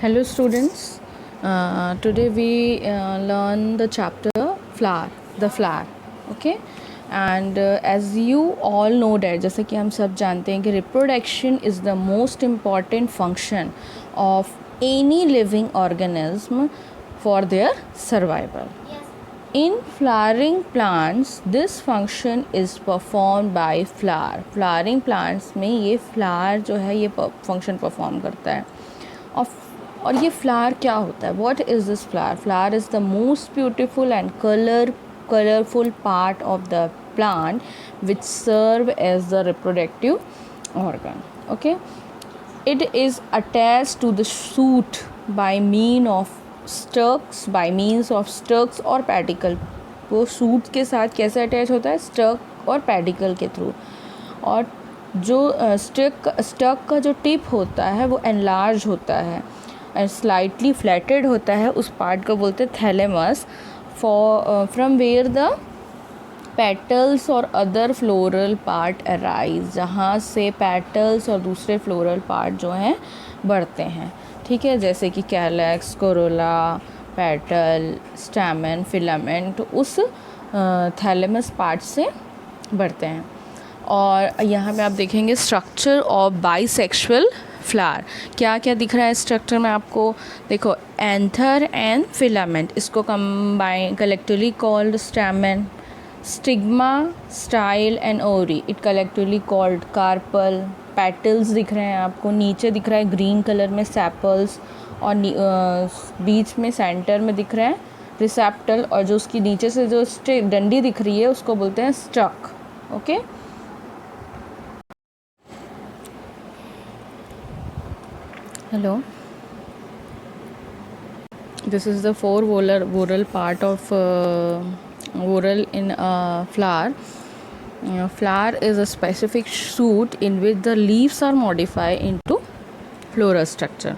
Hello students, today we learn the chapter flower, the flower, okay? And as you all know that जैसे कि हम सब जानते हैं कि reproduction is the most important function of any living organism for their survival. In flowering plants, this function is performed by flower. Flowering plants में ये flower जो है ये function perform करता है. और ये फ्लावर क्या होता है? What is this flower? Flower is the most beautiful and colourful part of the plant which serve as the reproductive organ. Okay, it is attached to the shoot by means of stalks or pedicle. वो shoot के साथ कैसे attach होता है? Stuck और pedicle के through. और जो स्टक का जो टिप होता है वो एनलार्ज होता है एंड स्लाइटली फ्लैटेड होता है. उस पार्ट को बोलते हैं thalamus. From where the petals और अदर फ्लोरल पार्ट अराइज, जहाँ से पेटल्स और दूसरे फ्लोरल पार्ट जो हैं बढ़ते हैं. ठीक है, जैसे कि calyx, Corolla, petal, stamen, filament उस थैलेमस पार्ट से बढ़ते हैं. और यहाँ पे आप देखेंगे स्ट्रक्चर ऑफ बाइसेक्सुअल फ्लावर. क्या क्या दिख रहा है स्ट्रक्चर में आपको? देखो, एंथर एंड फिलामेंट, इसको combine collectively called stamen. Stigma, style and ovary, it collectively called carpel. Petals दिख रहे हैं आपको, नीचे दिख रहा है ग्रीन कलर में सेपल्स, और बीच में सेंटर में दिख रहा है रिसेप्टल, और जो उसकी नीचे से जो डंडी दिख रही है उसको बोलते हैं stalk. Okay, hello, this is the four whorl part of whorl in flower. Flower is a specific shoot in which the leaves are modified into floral structure.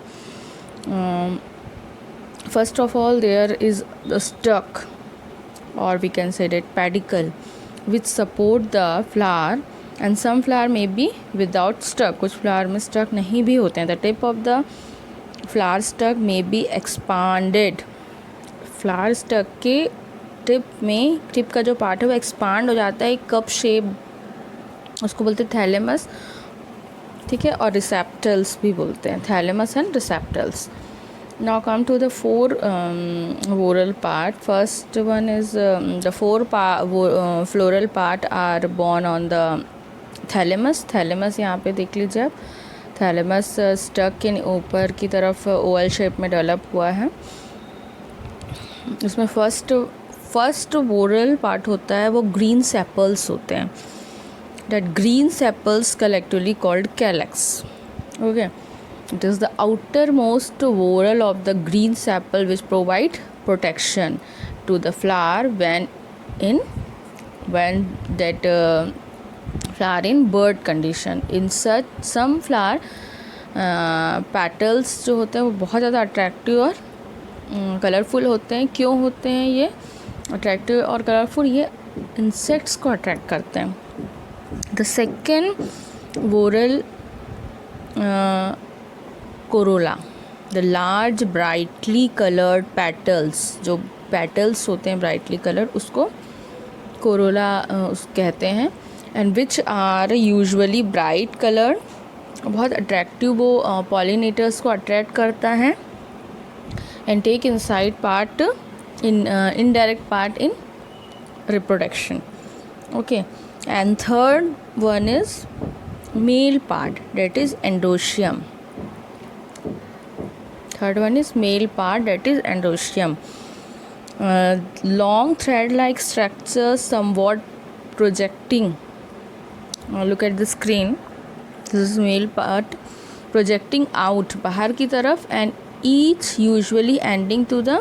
First of all, there is the stalk, or we can say that pedicle, which support the flower. And some flower में be without stalk, कुछ flower में stalk नहीं भी होते हैं. The tip of the flower stalk में be expanded. Flower stalk के tip का जो पार्ट है वो एक्सपांड हो जाता है, एक कप शेप, उसको बोलते हैं थैलेमस. ठीक है, और रिसेप्टल्स भी बोलते हैं, thalamus and receptacles. Now come to the four whorl part. First one is the floral part are born on the thalamus. Thalamus यहाँ पे देख लीजिए आप. थैलेमस स्टक के ऊपर की तरफ ओवल शेप में डेवलप हुआ है. इसमें फर्स्ट वोरल पार्ट होता है वो ग्रीन सेपल्स होते हैं. That green sepals collectively called calyx. Okay, it is the outermost whorl of the green sepal which provide protection to the flower when that flower in bud condition. In such some flower petals जो होते हैं वो बहुत ज़्यादा attractive और colourful होते हैं. क्यों होते हैं ये अट्रैक्टिव और कलरफुल? ये इंसेक्ट्स को अट्रैक्ट करते हैं. The second whorl corolla, the large brightly coloured petals, जो पेटल्स होते हैं ब्राइटली कलर्ड, उसको कोरोला कहते हैं. And which are usually bright coloured, बहुत अट्रैक्टिव, वो पॉलिनेटर्स को अट्रैक्ट करता है. And take inside part in indirect part in reproduction. Okay, and third one is male part, that is endoecium. Third one is male part, that is endoecium. Long thread-like structure, somewhat projecting. Look at the screen. This is male part projecting out बाहर की तरफ, and each usually ending to the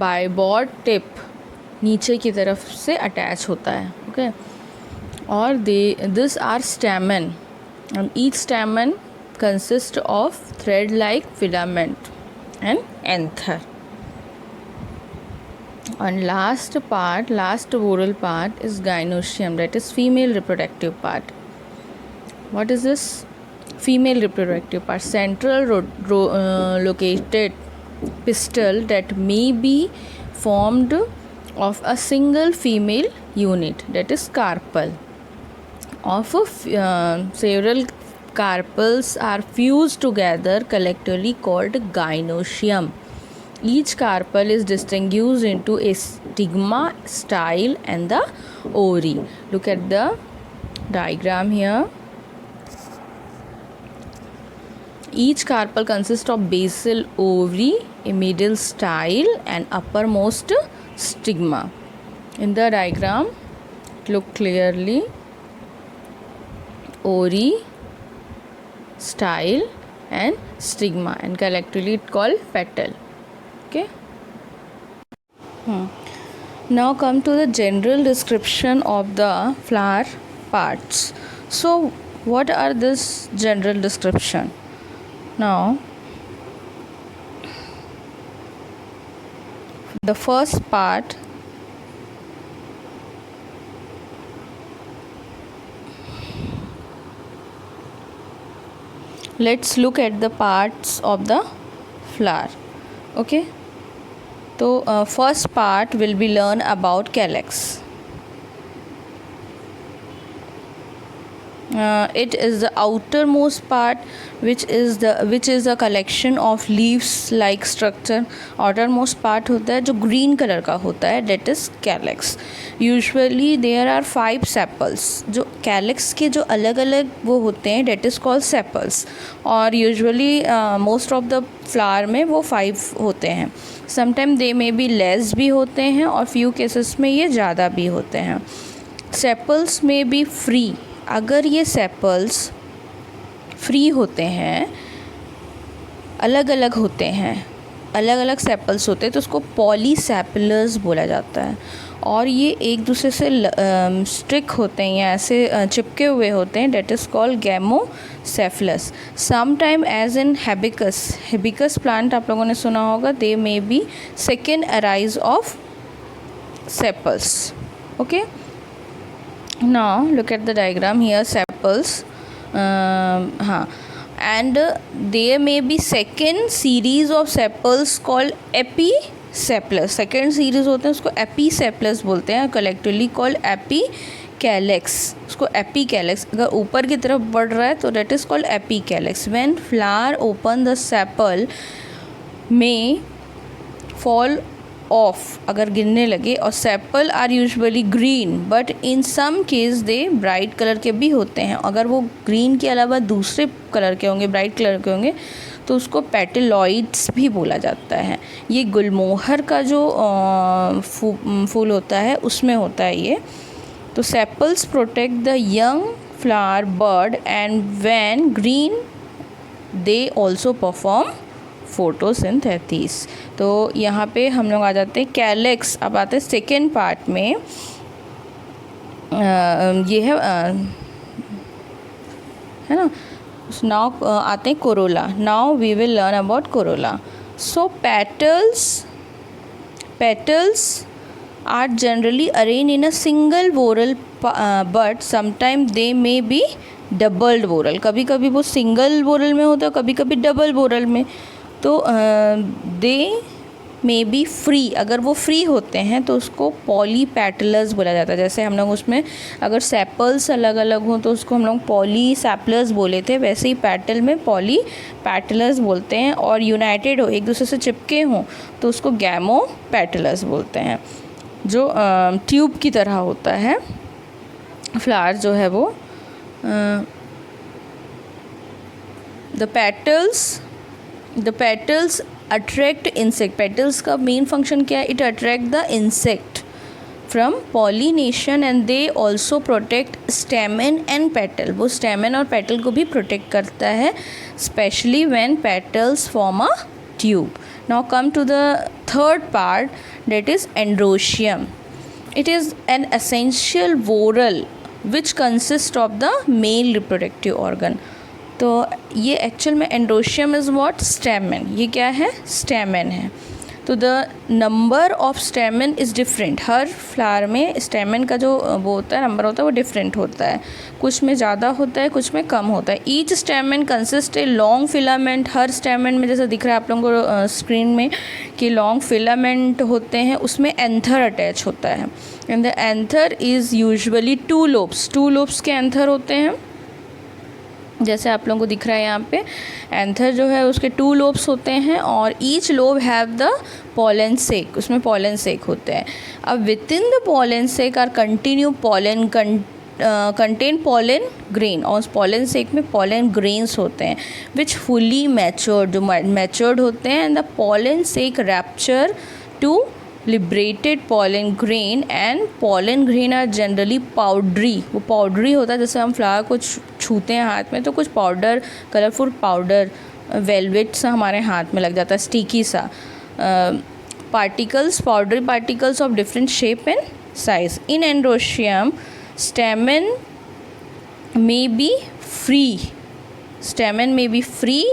bipod tip, नीचे की तरफ से attach होता है. Okay, और this are stamen, and each stamen consist of thread-like filament and anther. And last whorl part is gynoecium, that is female reproductive part. What is this? female reproductive part, central located pistil that may be formed of a single female unit, that is carpel. Of several carpels are fused together, collectively called gynoecium. Each carpel is distinguished into a stigma, style, and the ovary. Look at the diagram here. Each carpel consists of basal ovary, a middle style, and uppermost stigma. In the diagram, look clearly. Ovary, style, and stigma, and collectively called petal. Okay. Now come to the general description of the flower parts. So what are this general description? Now the first part, let's look at the parts of the flower. Okay, so first part will be learn about calyx. It is the outermost part, which is a collection of leaves like structure. outermost part होता है जो green color का होता है, that is calyx. Usually there are 5 sepals. जो calyx के जो अलग अलग वो होते हैं, that is called sepals. और usually most of the flower में वो 5 होते हैं. Sometimes they may be less भी होते हैं और few cases में ये ज़्यादा भी होते हैं. Sepals may be free. अगर ये सेपल्स फ्री होते हैं, अलग अलग होते हैं, अलग अलग सेपल्स होते हैं, तो उसको पॉलीसेपलर्स बोला जाता है. और ये एक दूसरे से स्ट्रिक होते हैं या ऐसे चिपके हुए होते हैं, that is called gamosepalous. Some time as in hibiscus plant आप लोगों ने सुना होगा, they may be second arise of sepals. Okay, now look at the diagram here. Sepals, and there may be second series of sepals called episeplus. second series होते हैं, उसको episeplus बोलते हैं, collectively called epicalyx. उसको epicalyx, अगर ऊपर की तरफ बढ़ रहा है तो that is called epicalyx. when flower open, the sepal may fall off, अगर गिरने लगे. और sepal are usually green, but in some case they bright colour के भी होते हैं. अगर वो ग्रीन के अलावा दूसरे कलर के होंगे, ब्राइट कलर के होंगे, तो उसको पेटलॉइड्स भी बोला जाता है. ये गुलमोहर का जो फूल होता है उसमें होता है ये. तो sepals protect the young flower bird, and when green they also perform photosynthesis. तो यहाँ पे हम लोग आ जाते हैं कैलेक्स. अब आते हैं सेकेंड पार्ट में. ये है ना. नाउ आते हैं corolla. Now we will learn about corolla. So petals are generally arrange in a single whorl, but sometime they may be doubled whorl. कभी कभी वो सिंगल वोरल में होता है, कभी कभी डबल वोरल में. तो दे मे बी फ्री. अगर वो फ्री होते हैं तो उसको पॉलीपेटलस बोला जाता है. जैसे हम लोग उसमें अगर सेपल्स अलग अलग हों तो उसको हम लोग पॉलीसेपलस बोले थे, वैसे ही पेटल में पॉलीपेटलस बोलते हैं. और यूनाइटेड हो, एक दूसरे से चिपके हों, तो उसको गैमोपेटलस बोलते हैं. जो ट्यूब की तरह होता है फ्लावर जो है वो. The petals attract insect. Petals का मेन फंक्शन क्या है? It attract the insect from pollination, and they also protect stamen and petal. वो स्टेमन और पेटल को भी प्रोटेक्ट करता है, specially when petals form a tube. Now come to the third part, that is androecium. It is an essential whorl which consists of the male reproductive organ. तो ये actual में androecium is what? स्टेमन. ये क्या है? स्टेमन है. तो the number of स्टेमन is different, her flower में स्टेमन का जो वो होता है नंबर होता है वो डिफरेंट होता है, कुछ में ज़्यादा होता है कुछ में कम होता है। Each स्टेमन consist a long filament, हर स्टेमन में जैसे दिख रहा है आप लोगों को स्क्रीन में कि लॉन्ग फिलामेंट होते हैं, उसमें एंथर अटैच होता है। And the anther is usually 2 lobes, 2 lobes के एंथर होते हैं, जैसे आप लोगों को दिख रहा है यहाँ पे एंथर जो है उसके 2 लोब्स होते हैं और each lobe have the pollen sac, उसमें पॉलन सेक होते हैं। अब within the pollen sac are continue pollen contain pollen grain, और उस पॉलन सेक में पॉलन ग्रेन्स होते हैं विच फुली मैच्योर्ड, जो मैच्योर्ड होते हैं। And the pollen sac rupture to liberated pollen grain, and pollen grain are generally powdery, वो powdery होता है, जैसे हम फ्लावर को छूते हैं हाथ में तो कुछ पाउडर, कलरफुल पाउडर वेलवेट सा हमारे हाथ में लग जाता है, स्टिकी सा particles, powdery particles of different shape and size. In androecium स्टेमन may be free, stamen may be free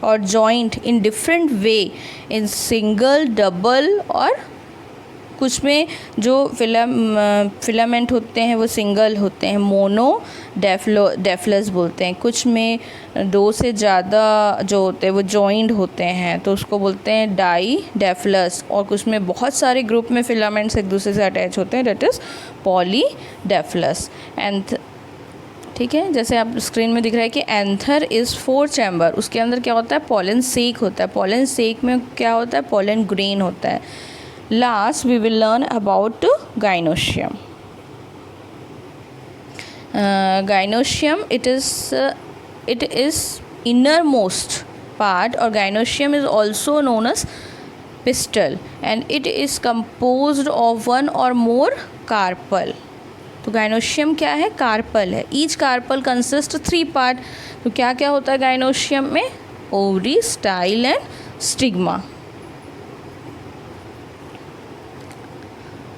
or joint in different way in single, double और कुछ में जो फिलामेंट होते हैं वो सिंगल होते हैं, मोनो डेफ्लस बोलते हैं, कुछ में 2 से ज़्यादा जो होते हैं वो जॉइंट होते हैं तो उसको बोलते हैं डाई डेफ्लस, और कुछ में बहुत सारे ग्रुप में फिलामेंट्स एक दूसरे से अटैच होते हैं, दैट इज़ पॉली डेफ्लस। एंड ठीक है, जैसे आप स्क्रीन में दिख रहा है कि एंथर इज़ 4 चैम्बर, उसके अंदर क्या होता है पॉलन सेक होता है, पॉलन सेक में क्या होता है पॉलन ग्रेन होता है। Last we will learn about gynoecium. Gynoecium it is innermost part, or gynoecium is also known as pistil, and it is composed of 1 or more carpel. तो gynoecium क्या है, carpel है। Each carpel consist 3 part. तो क्या क्या होता है gynoecium में, ovary, style and stigma.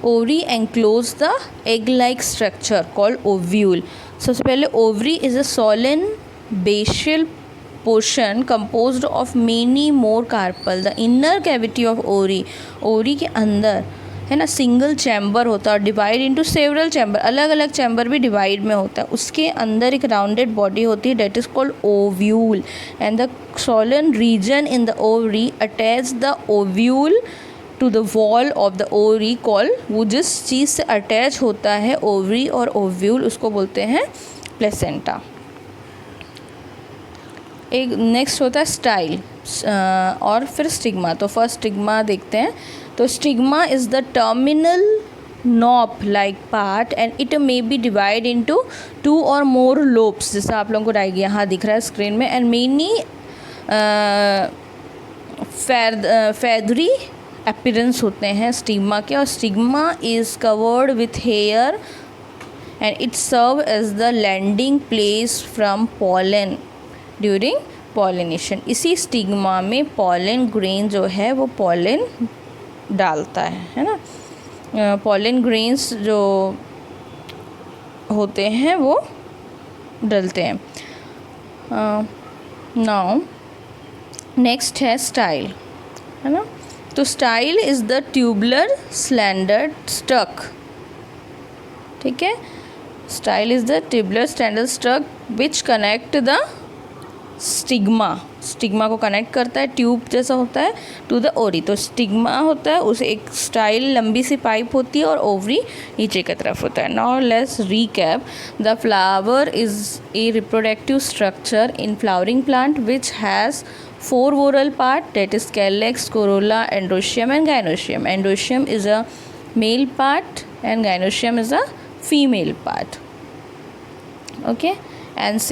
Ovary enclose the egg like structure called ovule. सबसे पहले ovary is a swollen basal portion composed of many more carpel. The inner cavity of ovary, ovary के अंदर है ना सिंगल चैम्बर होता है, divide into several chamber, अलग अलग चैम्बर भी डिवाइड में होता है। उसके अंदर एक राउंडेड बॉडी होती है that is called ovule, and the swollen region in the ovary attach the ovule to the wall of the ovary call, वो जिस चीज़ से अटैच होता है ओवरी और ओव्यूल उसको बोलते हैं प्लेसेंटा। एक नेक्स्ट होता है स्टाइल और फिर स्टिग्मा। तो फर्स्ट स्टिग्मा देखते हैं। तो stigma is the terminal knob like part and it may be divide into 2 और मोर लोब्स, जैसा आप लोगों को यहाँ दिख रहा है स्क्रीन में। एंड मेनी फेदरी अपीरेंस होते हैं स्टिग्मा के, और stigma is covered with hair and it serve as the landing place from pollen during pollination. इसी स्टिग्मा में पॉलन ग्रेन जो है वो पॉलन डालता है ना। पॉलन ग्रेन्स जो होते हैं वो डलते हैं। नाउ नेक्स्ट है स्टाइल, है ना। तो style is the tubular slender stalk, ठीक है। Style is the tubular slender stalk which connect the stigma, stigma को कनेक्ट करता है, ट्यूब जैसा होता है, टू द ओवरी। तो स्टिग्मा होता है उसे एक स्टाइल लंबी सी पाइप होती है और ओवरी नीचे की तरफ होता है। Now let's recap. The flower is a reproductive structure in flowering plant which has 4 whorl part, that is calyx, corolla, androecium and gynoecium. Androecium is a male part and gynoecium is a female part. Okay, and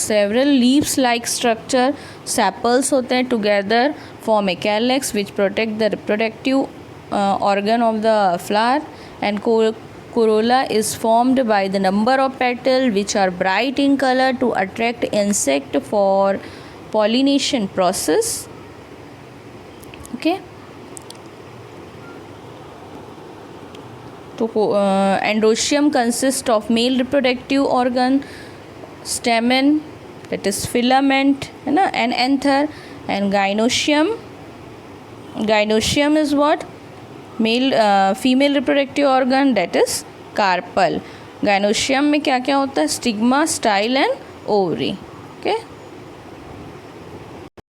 several leaves like structure, sepals होते हैं together form a calyx which protect the reproductive organ of the flower, and corolla is formed by the number of petals which are bright in color to attract insect for pollination process. Okay, तो androecium consists of male reproductive organ, stamen, that is filament, है ना, and anther. And gynoecium is what? Female reproductive organ, that is carpel. gynoecium में क्या क्या होता है? Stigma, style and ovary. Okay.